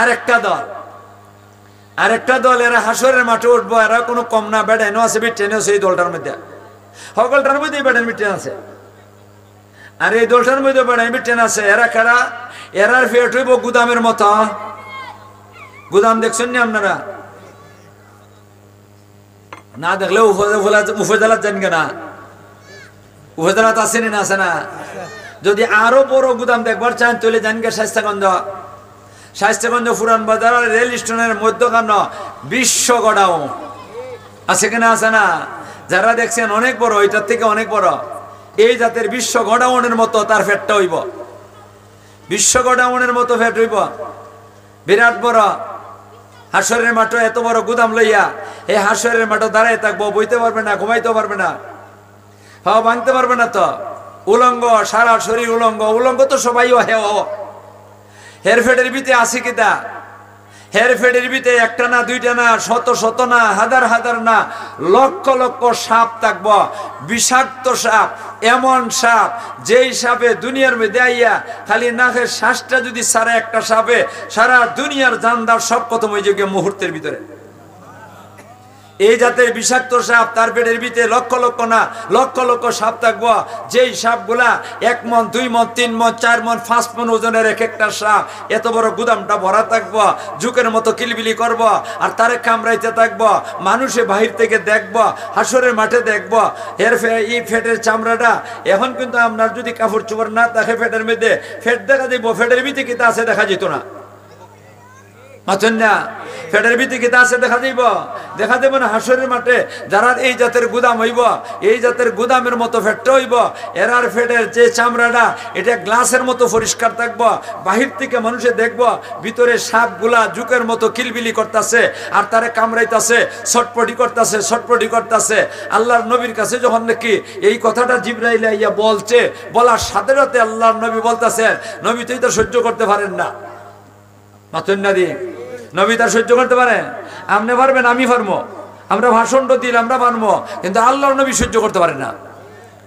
আরেকটা দল এরা হাসরের মাঠে উঠবো, এরা কোনো কম না, বেড়ানো আছে বিটেনও সেই দলটার মধ্যে, সকলটার মধ্যে বেড়ান বিটেন আছে। আর এই দলটার মধ্যে বেড়ান বিটেন আছে। এরা কারা? এরার ফেট হইব গুদামের মতো। গুদাম দেখছেন না আপনারা? না দেখলে উপজেলার যান কেনা, উপজেলাতে আসেনি না, আছে না? যদি আরো বড় গুদাম দেখবার চান তাহলে যান গে শায়েস্তাগঞ্জ পুরান বাজার রেল স্টেশনের মধ্যখান বিশ্ব গোডাউন আছে কিনা, আছে না? যারা দেখছেন অনেক বড়, ওইটার থেকে অনেক বড়। এই জাতের বিশ্ব গোডাউনের মতো তার ফেটটা হইব, বিশ্ব গোডাউনের মতো ফেট হইব, বিরাট বড়। হাসরের মাঠে এত বড় গুদাম লইয়া এই হাসরের মাঠে দাঁড়ায় থাকবো, বইতে পারবে না, ঘুমাইতে পারবে না, হাওয়া ভাঙতে পারবে না। তো উলঙ্গ, সারা শরীর উলঙ্গ। উলঙ্গ তো সবাই হেরফেটের ভিতরে আসি কিতা? হেরফেটের ভিতরে একটা না, দুইটা না, শত শত না, হাজার হাজার না, লক্ষ লক্ষ সাপ থাকবো, বিষাক্ত সাপ। এমন সাপ যেই সাপে দুনিয়ার মধ্যে আইয়া খালি নাকের শ্বাসটা যদি সারা একটা সাপে সারা দুনিয়ার জানদার সব খতম হয়ে যাবে মুহূর্তের ভিতরে। এই জাতের বিষাক্ত সাপ, তার পেটের ভিতরে লক্ষ লক্ষ না, লক্ষ লক্ষ সাপ থাকবো। যেই সাপগুলা 1 মণ, 2 মণ, 3 মণ, 4 মণ, 5 মণ ওজনের এক একটা সাপ। এত বড় গুদামটা ভরা থাকবো, ঝুঁকের মতো কিলবিলি করব, আর তারে কামড়াইতে থাকবো। মানুষে বাহির থেকে দেখবো, হাসরের মাঠে দেখবো। এই ফেটের চামড়াটা এখন কিন্তু আপনার যদি কাপড় চোপড় না থাকে ফেটের মধ্যে, ফেট দেখা দিব, ফেটের ভিতরে কিতা আছে দেখা যেত না, মাথুন না? ফেটের ভিতরে কিতা আছে দেখা যাইব, দেখা দেব না। হাসরের মাঠে যারা এই জাতের গুদাম হইব, এই জাতের গুদামের মতো ফেটটা হইব। এরার ফেটের যে চামড়াটা এটা গ্লাসের মতো পরিষ্কার থাকবো, বাহির থেকে মানুষে দেখব ভিতরে সাপগুলা জুকের মতো কিলবিলি করতেছে, আর তারে কামড়াইতেছে, ছটপটি করতেছে, ছটপটি করতেছে। আল্লাহর নবীর কাছে যখন নাকি এই কথাটা জিবরাইল আইয়া বলছে, বলার সাথে সাথে আল্লাহর নবী বলতেছে, নবী তো এটা সহ্য করতে পারেন না। মাতুন না দি নবী তার সহ্য করতে পারে? আপনি পারবেন, আমি পারবো, আমরা ভাষণ দিল আমরা পারবো, কিন্তু আল্লাহর নবী সহ্য করতে পারেন না।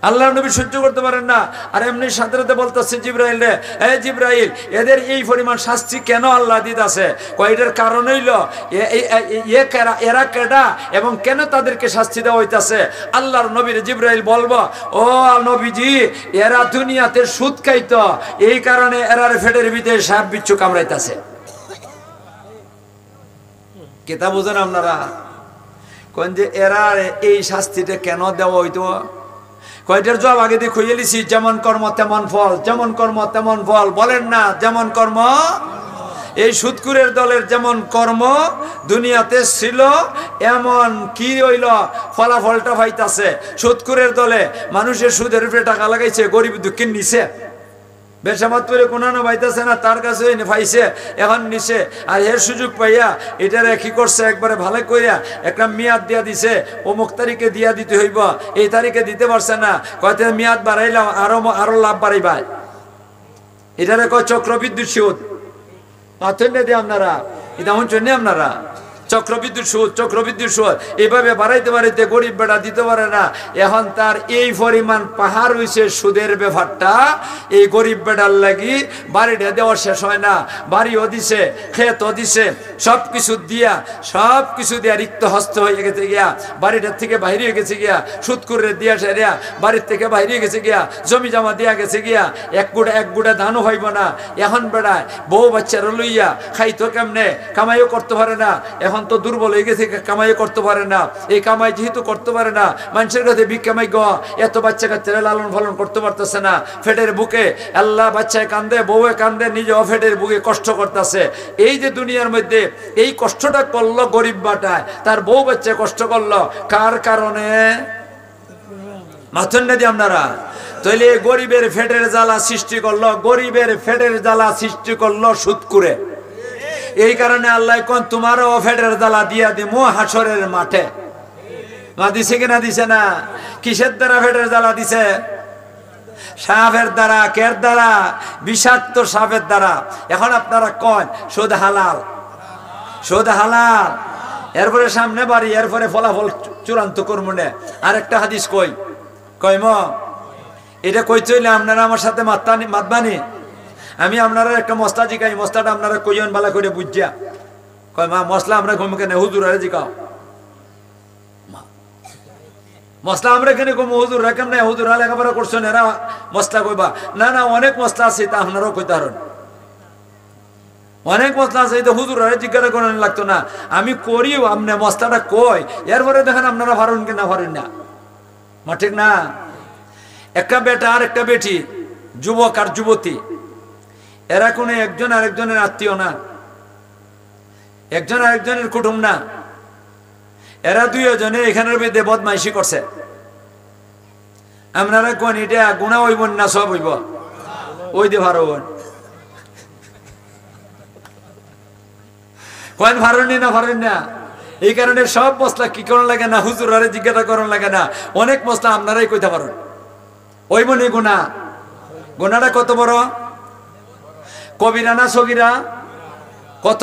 আল্লাহর নবী সহ্য করতে পারেন না। আর এমনি সাথে সাথে বলতেছে জিবরাইল রে, এ জিবরাইল, এদের এই পরিমাণ শাস্তি কেন আল্লাহ দিতেছে? কয়টার কারণ হইল এরা কেডা এবং কেন তাদেরকে শাস্তি দেওয়া হইতাছে? আল্লাহর নবীর জিবরাইল বলবো, ও নবীজি, এরা দুনিয়াতে সুদ খাইতো, এই কারণে এরার ফেটের ভিতরে সাপ বিচ্ছু কামড়াইতেছে। কেতা বুঝেন আপনারা? কোন যে এরা এই শাস্তিটা কেন দেওয়া হইতো? কয়টার জবাব আগে দিয়ে খুঁজে লিছি, যেমন কর্ম তেমন ফল, যেমন কর্ম তেমন ফল। বলেন না যেমন কর্ম? এই সুদকুরের দলের যেমন কর্ম দুনিয়াতে ছিল, এমন কি হইল ফলাফলটা পাইতাছে। সুদকুরের দলে মানুষের সুদের উপরে টাকা লাগাইছে, গরিব দুঃখের নিচে বেসামাত করে কোনানো পাইতেছে না, তার কাছে পাইছে, এখন নিছে। আর এর সুযোগ পাইয়া এটারে কি করছে, একবারে ভালো করিয়া একটা মেয়াদ দিয়া দিছে, অমুক তারিখে দিয়া দিতে হইব, এই তারিখে দিতে পারছে না, কয়তে মেয়াদ বাড়াইলাম, আরো লাভ বাড়াইবা। এটারে কয় চক্রবিদ্যুৎ সুদ। পাথর নেই আপনারা, এটা শুনছেন আপনারা? চক্রবিদ্যুৎ সুদ, চক্রবিদ্যুৎ সুদ এইভাবে বাড়াইতে বাড়াইতে গরিব বেটা দিতে পারে না। এখন তার এই পরিমাণ পাহাড় হইছে সুদের ব্যাপারটা, এই গরিব বেটার লাগি বাড়িটা দেওয়া শেষ হয় না। বাড়িও দিছে, ক্ষেতও দিছে, সব কিছু দিয়া রিক্ত হস্ত হয়ে গেছে গিয়া, বাড়িটার থেকে বাইরে হয়ে গেছে গিয়া, সুদ করে দিয়া সেরিয়া বাড়ির থেকে বাইরে গেছে গিয়া, জমি জমা দিয়া গেছে গিয়া, এক গুড়া ধানও হইব না। এখন বেড়ায় বউ বাচ্চারা লইয়া খাইতো কেমনে, কামাইও করতে পারে না। এখন তো দুর্বল হয়ে গেছে, কামাই করতে পারে না। এই কামাই যেহেতু করতে পারে না, মানুষের কাছে ভিক্ষামাই গা, এত বাচ্চা কাচ্চারা লালন পালন করতে পারতেছে না। ফেটের বুকে আল্লাহ বাচ্চায় কান্দে, বউয়ে কান্দে, নিজেও ফেটের বুকে কষ্ট করতেছে। এই যে দুনিয়ার মধ্যে এই কষ্টটা করলো গরিব বাটায়, তার বউ বাচ্চা কষ্ট করলো কার কারণে? মাথুন না দি আপনারা? তাইলে গরিবের ফেটের জ্বালা সৃষ্টি করলো, গরিবের ফেটের জ্বালা সৃষ্টি করলো সুদ করে। এই কারণে আল্লাহ কোন তোমারও ফেটের জ্বালা দিয়া দিমু হাসরের মাঠে। মা দিছে কিনা দিছে না? কিসের দ্বারা ফেটের জ্বালা দিছে? সাপের দ্বারা। কের দ্বারা? বিষাক্ত সাপের দ্বারা। এখন আপনারা কন সুদ হালাল, সুদ হালাল, এরপরে সামনে বাড়ি, এরপরে ফলাফল চূড়ান্ত করমনে। আর একটা হাদিস কই ম এটা কই চইলে আপনারা আমার সাথে মাতবানি। আমি আপনারা একটা মশলা জিকাই, মশলাটা আপনারা কইন বালা করে বুঝিয়া কয় মা মশলা আমরা ঘুম কেন হুজুর আরে জিকাও মশলা আমরা কেন কম হুজুর রাখেন না হুজুর লেখাপড়া করছেন এরা মশলা কইবা না না অনেক মশলা আছে তা আপনারাও কইতে পারেন অনেক মশলা আছে তো হুজুর আরে জিজ্ঞাসা করেন লাগতো না আমি করিও আপনি মশলাটা কই এরপরে দেখেন আপনারা পারেন কি না পারেন না মা ঠিক না একটা বেটা আর একটা বেটি যুবক আর যুবতী এরা কোনো একজন আরেকজনের আত্মীয় না একজন আরেকজনের কুটুম না এরা দুইজনে এখানের মধ্যে বদমাইশি করছে আপনারা কোন এটা গুণা হইব না সব হইব ওই দে ভারো কোন ভারণি না ভারেন না এই কারণে সব মশলা কি করার লাগে না হুজুর আরে জিজ্ঞাসা করার লাগে না অনেক মশলা আপনারাই কইতে পারেন ওই মনে গুণা গুণাটা কত বড় কবিরা না সগিরা কত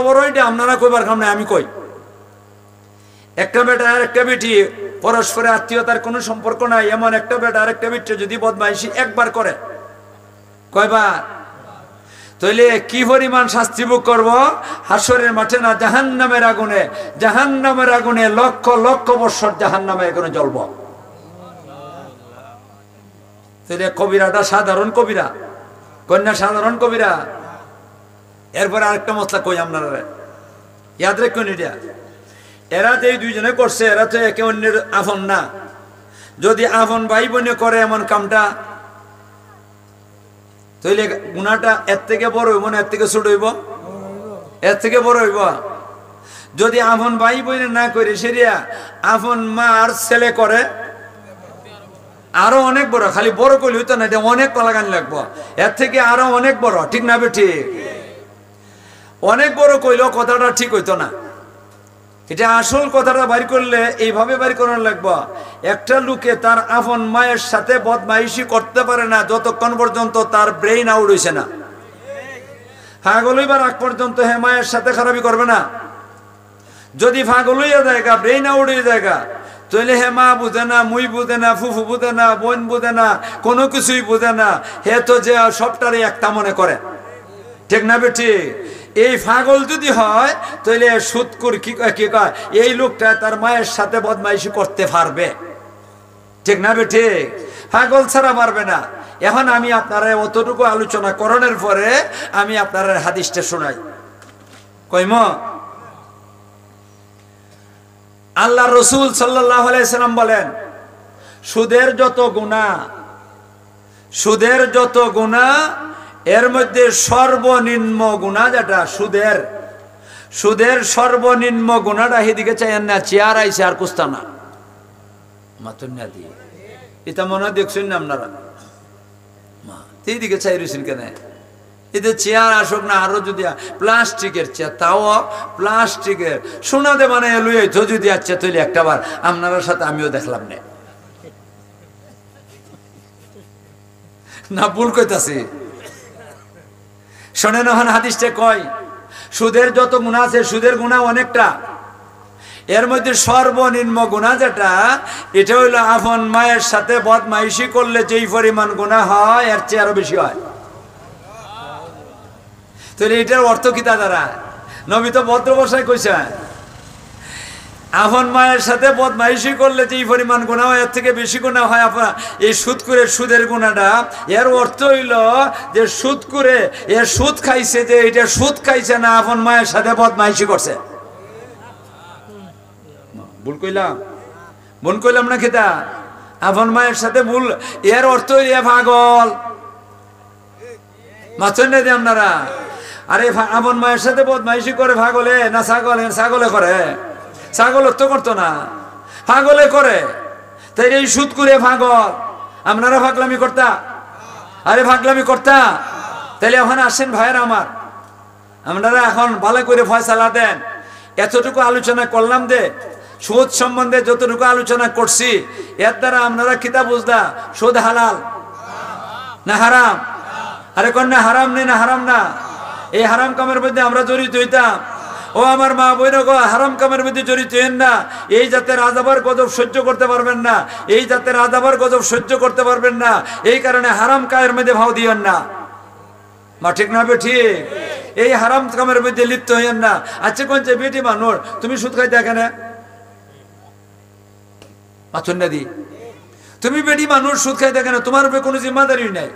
বড় এটা আপনারা কইবার কাম না আমি কই একটা বেটা আর একটা বেটি পরস্পরের আত্মীয়তার কোনো সম্পর্ক নাই এমন একটা বেটা আর একটা বেটি যদি বদমাইশি একবার করে কয়বার তাইলে কি পরিমাণ শাস্তি ভোগ করব হাসরের মাঠে না জাহান্নামের আগুনে লক্ষ লক্ষ বছর জাহান্নামে আগুনে জ্বলব তাইলে কবিরাটা সাধারণ কবিরা কন্যা সাধারণ কবিরা এরপরে আরেকটা মশলা কই আপনারা ইয়াদ রাখুন এটা এরা যে দুইজনে করছে এরা তো একে অন্যের আপন না যদি আপন ভাই বোনে করে এমন কামটা তাইলে গুনাহটা এর থেকে বড় হইব না এর থেকে ছোট হইব এর থেকে বড় হইব যদি আপন ভাই বোনে না করে সেরিয়া আপন মা আর ছেলে করে আরো অনেক বড় খালি বড় কইলে হইতো না এটা অনেক কলাগান লাগবো এর থেকে আরো অনেক বড় ঠিক না বেঠি অনেক বড় কইলেও কথাটা ঠিক হইতো না এটা আসল কথাটা বাইর করলে এইভাবে বাইর করার লাগবো একটা লোকে তার আপন মায়ের সাথে বদমাইশি করতে পারে না যতক্ষণ পর্যন্ত তার ব্রেইন আউট হইছে না পাগল হইবার আগ পর্যন্ত হে মায়ের সাথে খারাপি করবে না যদি পাগল হইয়া জায়গা ব্রেইন আউট হয়ে জায়গা তাহলে হে মা বুঝে না মুই বুঝে না ফুফু বুঝে না বোন বুঝে না কোনো কিছুই বুঝে না হে তো যে সবটারই একটা মনে করে ঠিক না বেটি এই পাগল যদি হয় তাহলে সুদকুর কি কয় এই লোকটা তার মায়ের সাথে বদমাইশি করতে পারবে ঠিক না বেটি পাগল ছাড়া পারবে না এখন আমি আপনারা অতটুকু আলোচনা করানোর পরে আমি আপনারা হাদিসটা শোনাই কইম আল্লাহ রসুল সাল্লাল্লাহু আলাইহি সাল্লাম বলেন সুদের যত গুনাহ এর মধ্যে সর্বনিম্ন গুনাহ যেটা সুদের সর্বনিম্ন গুনাহটা এদিকে চাইয়েন না চেয়ার আইছে আর কুস্তা না মাতুন না দিয়ে এটা মনে দেখছেন না আপনারা মা এইদিকে চাই রয়েছেন কেন এতে চেয়ার আসুক না আরো যদি প্লাস্টিকের চেয়ার তাও প্লাস্টিকের সোনাতে মানে লুই যদি আচ্ছা তৈরি একটাবার আপনার সাথে আমিও দেখলাম না ভুল কইতাছি শোনেন ওখানে হাদিসটা কয় সুদের যত গুনাহ আছে সুদের গুনাহ অনেকটা এর মধ্যে সর্বনিম্ন গুনাহ যেটা এটা হইলো আপন মায়ের সাথে বদমাইশি করলে যেই পরিমাণ গুনাহ হয় এর চেয়ে আরো বেশি হয় তাহলে এটার অর্থ কি তা দ্বারা নবী তো ভদ্র ভাষায় কইছেন আপন মায়ের সাথে বদমাইশি করলে যেই পরিমাণ গুনাহ হয় এর থেকে বেশি গুনাহ হয় আপনার এই সুদের গুনাহটা এর অর্থ হইল যে সুদ খাইছে যে এটা সুদ খাইছে না আপন মায়ের সাথে বদমাইশি করছে ভুল কইলাম না খেতা আপন মায়ের সাথে ভুল এর অর্থ হইল পাগল মাছেন না দিয়ে আপনারা আরে আপন মায়ের সাথে বদমাইশি করে পাগলে না ছাগলে করে ছাগল তো করতো না পাগলে করে তাই এই সুদ করে পাগল আপনারা পাগলামি করতা তাহলে ওখানে আসেন ভাইয়ের আমার আপনারা এখন ভালো করে ফয়সালা দেন এতটুকু আলোচনা করলাম যে সুদ সম্বন্ধে যতটুকু আলোচনা করছি এর দ্বারা আপনারা কিতা বুঝলা সুদ হালাল না হারাম আরে কন্যা হারাম নেই না হারাম না এই হারাম কামের মধ্যে আমরা জড়িত হইতাম ও আমার মা বোন গো হারাম কামের মধ্যে জড়িত হইন না এই জাতের আযাবার গজব সহ্য করতে পারবেন না এই জাতের আযাবার গজব সহ্য করতে পারবেন না এই কারণে হারাম কায়ের মধ্যে ভাও দিয়েন না মা ঠিক না বেঠি? এই হারাম কামের মধ্যে লিপ্ত হইয়েন না। আচ্ছা কোন যে বেটি মানুষ, তুমি সুদ খাইতে কেন? দি তুমি বেটি মানুষ সুদ খাইতে কেন? তোমার উপরে কোনো জিম্মাদারি নাই।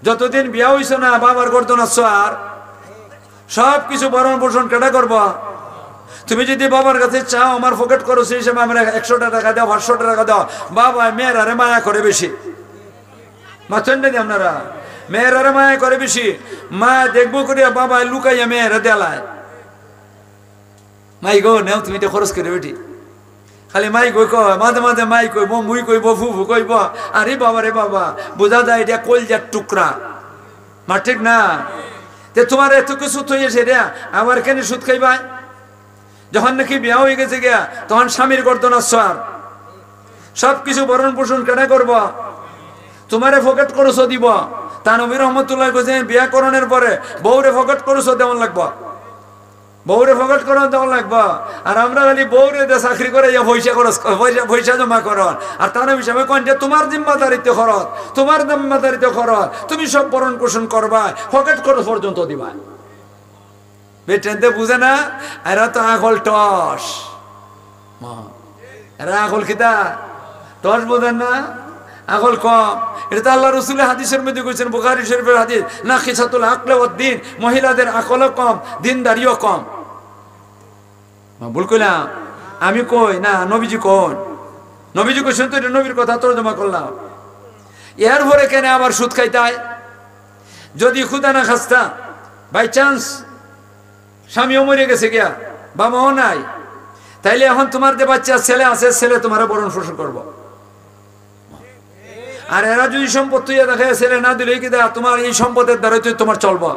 যতদিন বিয়া হইছ না বাবার করতো না, আর সব কিছু ভরণ পোষণ কেটা করবো? তুমি যদি বাবার কাছে চাও আমার পকেট করো, সেই হিসেবে আমরা 100 টাকা দাও, 500 টাকা দাও, বাবা মেয়েরারে মায়া করে বেশি। মাথন দি আপনারা, মেয়েরারে মায়া করে বেশি। মা দেখবো করিয়া বাবা লুকাইয়া মেয়েরা দেলায়, মাই গো নেও তুমি তো খরচ করে বেটি। খালি মাই কই কয়, মাঝে মাঝে মাই কইব, মুই কইব, ফুফু কইব, আরে বাবা রে বাবা, বোঝা যায় এটা কলজার টুকরা। মা ঠিক না? তে তোমার এত কিছু থইয়েছে রে, আবার কেন সুদ খাইবাই? যখন নাকি বিয়া হয়ে গেছে গিয়া তখন স্বামীর করতো না, সব কিছু ভরণ পোষণ কেন করব? তোমারে ফকেট করছো দিব। তা নবী রহমতুল্লাহ কইছেন বিয়া করণের পরে বউরে ফকেট করছো দেওয়ান লাগবো, বউরে ফকেট করণ দেওয়ান লাগবো। আর আমরা খালি বউরে দিয়ে চাকরি করে পয়সা খরচ, পয়সা জমা করন। আর তা নবী সাহেব কন যে তোমার জিম্মাদারিতে খরচ, তোমার জিম্মাদারিতে খরচ, তুমি সব ভরণ পোষণ করবা, ফকেট খরচ পর্যন্ত দিবা। বেটেনতে বুঝে না, এরা তো আকল টস, এরা আকল কিতা টস বোঝেন না, আকল কম। এটা তো আল্লাহ রসুলের হাদিসের মধ্যে কইছেন, বুখারী শরীফের হাদিস, না খিসাতুল আকল ওয়াদ দ্বীন, মহিলাদের আকলও কম, দিনদারিও কম। ভুল কইলাম? আমি কই না, নবীজি কোন? নবীজি কইছেন তো, এটা নবীর কথা তর্জমা করলাম। এর পরে কেন আবার সুদ খাইতে হয়? যদি খুদা না খাস্তা বাই চান্স স্বামীও মরে গেছে গিয়া, বাবাও নাই, তাইলে এখন তোমার যে বাচ্চা ছেলে আছে, ছেলে তোমার ভরণ পোষণ করবো। আর এরা যদি সম্পদ তুই দেখে ছেলে না দিলে কি দেয়, তোমার এই সম্পদের দ্বারা তুই তোমার চলবো।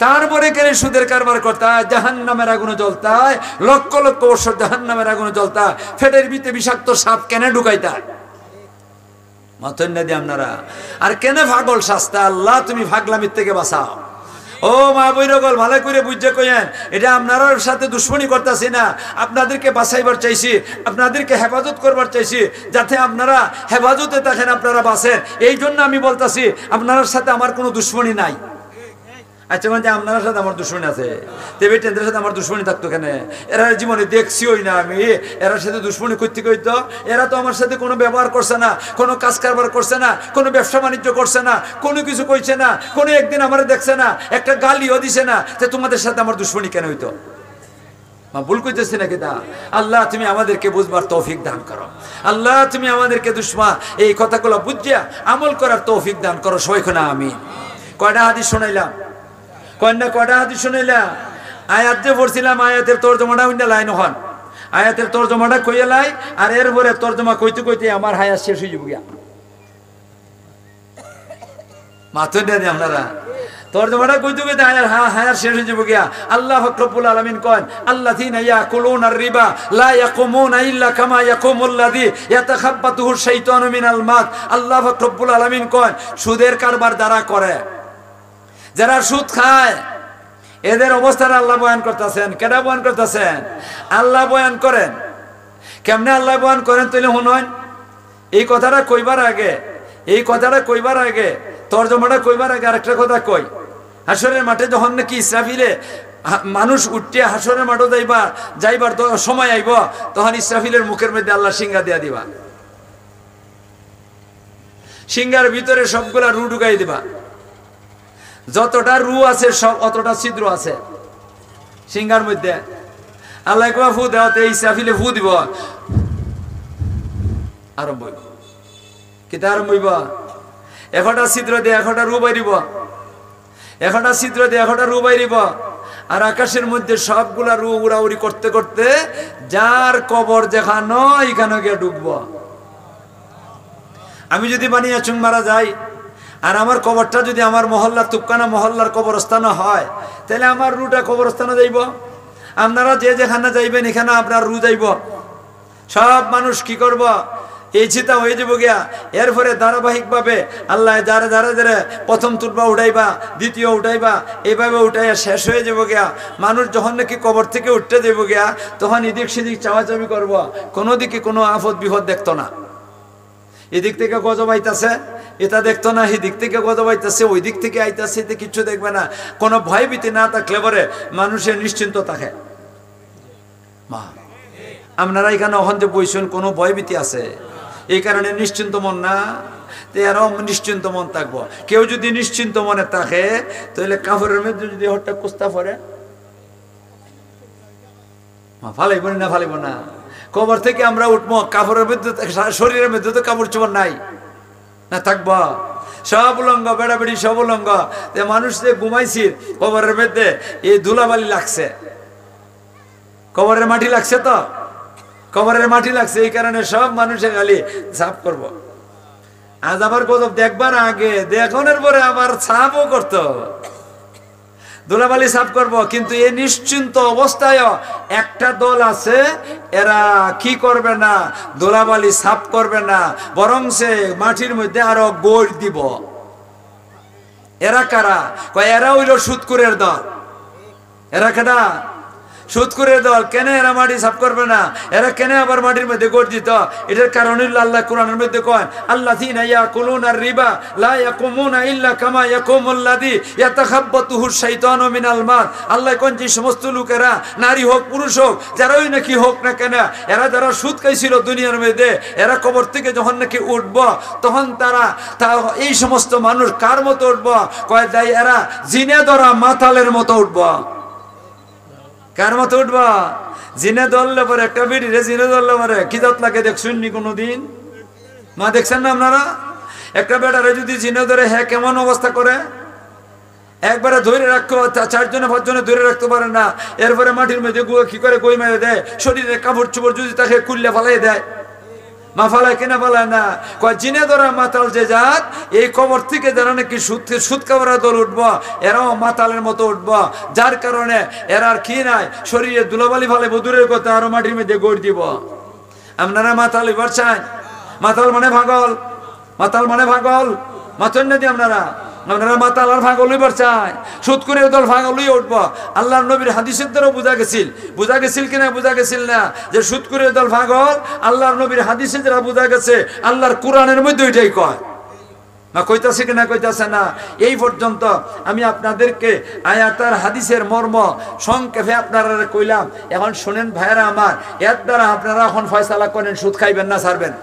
তারপরে কেন সুদের কারবার করতে হয়, জাহান্নামের আগুনে জ্বলতে হয়, লক্ষ লক্ষ বছর জাহান্নামের আগুনে জ্বলতে হয়, ফেটের ভিতরে বিষাক্ত সাপ কেন ঢুকাইতে হয়? মাথন না দিয়ে আপনারা। আর কেন পাগল শাস্তা? আল্লাহ তুমি পাগলামির থেকে বাঁচাও। ও মা বৈরগল, ভালো করে বুঝে কইেন, এটা আপনার সাথে দুশ্মনী করতেছি না, আপনাদেরকে বাঁচাইবার চাইছি, আপনাদেরকে হেফাজত করবার চাইছি, যাতে আপনারা হেফাজতে থাকেন, আপনারা বাঁচেন। এই জন্য আমি বলতেছি, আপনার সাথে আমার কোনো দুশ্মনী নাই। আচ্ছা মানে আপনার সাথে আমার দুশ্মনী আছে, তেবে টেন্দের সাথে আমার দুশ্মনী থাকতো কেন? এরা জীবনে দেখছিই না আমি, এরার সাথে দুশ্মনী করতে কইতো। এরা তো আমার সাথে কোনো ব্যবহার করছে না, কোনো কাজ কারবার করছে না, কোনো ব্যবসা বাণিজ্য করছে না, কোনো কিছু কইছে না, কোনো একদিন আমার দেখছে না, একটা গালিও দিছে না, যে তোমাদের সাথে আমার দুশ্মনী কেন হইতো? ভুল কইতেছি নাকি? তা আল্লাহ তুমি আমাদেরকে বুঝবার তৌফিক দান করো। আল্লাহ তুমি আমাদেরকে দুশ্মন এই কথাগুলো বুঝিয়া আমল করার তৌফিক দান করো। সবাইখানে আমি কয়টা হাদিস শোনাইলাম, কন্যা কয়টা হাদিস শুনাইলাম? আয়াত যে পড়ছিলাম, আয়াতের তর্জমাটা উইন্ডা লাইন হন, আয়াতের তর্জমাটা কইয়া লাই, আর এরপরে তর্জমা কইতে কইতে আমার হায়াত শেষ হয়ে যাবো গিয়া। মাথা দিয়ে আপনারা তর্জমাটা কইতে কইতে হায়াত শেষ হয়ে যাবো গিয়া। আল্লাহ রব্বুল আলামিন কন, আল্লাযীনা ইয়াকুলুনার রিবা লা ইয়াকুমুনা ইল্লা কামা ইয়াকুমুল্লাযী ইয়াতাখাব্বাতুহু শাইতানু মিনাল মাস। আল্লাহ রব্বুল আলামিন কন, সুদের কারবার যারা করে, যারা সুদ খায়, এদের অবস্থাটা আল্লাহ বয়ান করতেছেন। কেডা বয়ান করতেছেন? আল্লাহ বয়ান করেন। কেমনে আল্লাহ বয়ান করেন? তাহলে শুনুন, এই কথাটা কইবার আগে, এই কথাটা কইবার আগে, তর্জমাটা কইবার আগে আরেকটা কথা কই। হাসরের মাঠে যখন নাকি ইসরাফিলে মানুষ উঠতে হাসরের মাঠে যাইবার সময় আইব, তখন ইসরাফিলের মুখের মধ্যে আল্লাহ সিংহা দিয়া দিবা, সিংহার ভিতরে সবগুলা রু ঢুকাই দিবা। যতটা রু আছে সব অতটা ছিদ্র আছে সিংহার মধ্যে। আল্লাহ কবা ফু দেওয়াতে ইসরাফিলে ফু দিব, আরম্ভ হইব। কিতা আরম্ভ হইব? একটা ছিদ্র দিয়ে একটা রু বাইরিব, একটা ছিদ্র দিয়ে একটা রু বাইরিব। আর আকাশের মধ্যে সবগুলা রু উড়াউড়ি করতে করতে যার কবর যেখানো এখানে গিয়ে ঢুকবো। আমি যদি বানিয়া চুং মারা যাই, আর আমার কবরটা যদি আমার মহল্লার তুপকানা মহল্লার কবরস্থানে হয়, তাহলে আমার রুটা কবরস্থানে যাইব। আপনারা যে যেখানে যাইবেন এখানে আপনার রু যাইব। সব মানুষ কি করব? এই চিতা হয়ে যাব গিয়া। এরপরে ধারাবাহিকভাবে আল্লাহ যারা যারা যারা প্রথম তুলবা উঠাইবা, দ্বিতীয় উঠাইবা, এইভাবে উঠাইয়া শেষ হয়ে যাব গিয়া। মানুষ যখন নাকি কবর থেকে উঠতে যাব গিয়া, তখন এদিক সেদিক চাওয়াচাবি করব, কোনো দিকে কোনো আফত বিপদ দেখতো না। এদিক থেকে গজব আইতাছে, এটা দেখতো না, এই দিক থেকে কথা বলতেছে, ওই দিক থেকে আইতাছে, এতে কিচ্ছু দেখবে না। কোনো ভয় ভীতি না থাকলে পরে মানুষের নিশ্চিন্ত থাকে। মা আপনারা এখানে অহন যে বইছেন, কোনো ভয় ভীতি আছে? এই কারণে নিশ্চিন্ত মন না, তো এরাও নিশ্চিন্ত মন থাকবো। কেউ যদি নিশ্চিন্ত মনে থাকে তাহলে কাপড়ের মধ্যে যদি হঠাৎ কুস্তা পড়ে ফালাইব না, ফালাইব না। কবর থেকে আমরা উঠবো, কাপড়ের মধ্যে, শরীরের মধ্যে তো কাপড় চোপড় নাই না, থাকবো সব উলঙ্গ, বেড়াবেড়ি সব উলঙ্গ। মানুষ যে ঘুমাইছিল কবরের মধ্যে, এই ধুলাবালি লাগছে, কবরের মাটি লাগছে, তো কবরের মাটি লাগছে, এই কারণে সব মানুষে খালি সাফ করব। আজ আবার গজব দেখবার আগে দেখনের পরে আবার সাফও করতো, ধুলাবালি সাফ করব। কিন্তু এই নিশ্চিন্ত অবস্থায় একটা দল আছে, এরা কি করবে না, ধুলাবালি সাফ করবে না, বরং সে মাটির মধ্যে আরো গোড় দিব। এরা কারা? কয় এরা হইল সুদকুরের দল। এরা কেডা? সুদকুরের দল। কেন এরা মাটি সাফ করবে না? এরা কেন আবার মাটির মধ্যে গর্জিত? এটার কারণ হইল আল্লাহ কোরআনের মধ্যে কয়, আল্লাযীনা ইয়াকুলুনা রিবা লা ইয়াকুমুনা ইল্লা কামা ইয়াকুমুল্লাযী ইয়াতাখাব্বাতুহু শাইতানু মিনাল মাস। আল্লাহ কোন যে সমস্ত লোকেরা, নারী হোক পুরুষ হোক, যারাই নাকি হোক না কেন, এরা যারা সুদ খাইছিল দুনিয়ার মধ্যে, এরা কবর থেকে যখন নাকি উঠব, তখন তারা এই সমস্ত মানুষ কার মতো উঠব? কয় যাই এরা জিনে ধরা মাতালের মতো উঠব। কার মতো উঠবা? জিনে ধরলে পরে, একটা বিড়ি রে জিনে ধরলে পরে কি জাত লাগে দেখছেন নি কোনোদিন? মা দেখছেন না আপনারা? একটা বেটারে যদি জিনে ধরে, হ্যাঁ কেমন অবস্থা করে? একবারে ধরে রাখতে, 4 জনে 5 জনে ধরে রাখতে পারে না। এরপরে মাটির মধ্যে কি করে গই মেরে দেয়, শরীরে কাপড় চোপড় যদি তাকে খুললে ফালাই দেয়। মা ফালায় কিনা ফালায় না। কয় জিনে ধরা মাতাল যে জাত, এই কবর থেকে যারা নাকি সুদ খাওয়ার দল উঠবো, এরাও মাতালের মতো উঠবো। যার কারণে এরা আর কি নাই, শরীরে ধুলাবালি ফালে বদুরের কথা আরো মাটির মধ্যে গড় দিব। আপনারা মাতাল এবার চান? মাতাল মানে ভাগল, মাতাল মানে ভাগল, মাতন না দি আপনারা মাতাল আর ভাগল এবার চাই। সুদকুরের দল ভাগলই উঠবো। আল্লাহর নবীর হাদিসের দ্বারা বোঝা গেছিল কিনা? বোঝা গেছিল না যে সুদকুরের দল ভাগল? আল্লাহর নবীর হাদিসের দ্বারা বোঝা গেছে, আল্লাহর কোরআনের মধ্যে ওইটাই কয় না। কইতাছে কিনা? কইতাছে না। এই পর্যন্ত আমি আপনাদেরকে আয়াত আর হাদিসের মর্ম সংক্ষেপে আপনারা কইলাম। এখন শোনেন ভাইয়েরা আমার, এর দ্বারা আপনারা এখন ফয়সালা করেন সুদ খাইবেন না ছাড়বেন।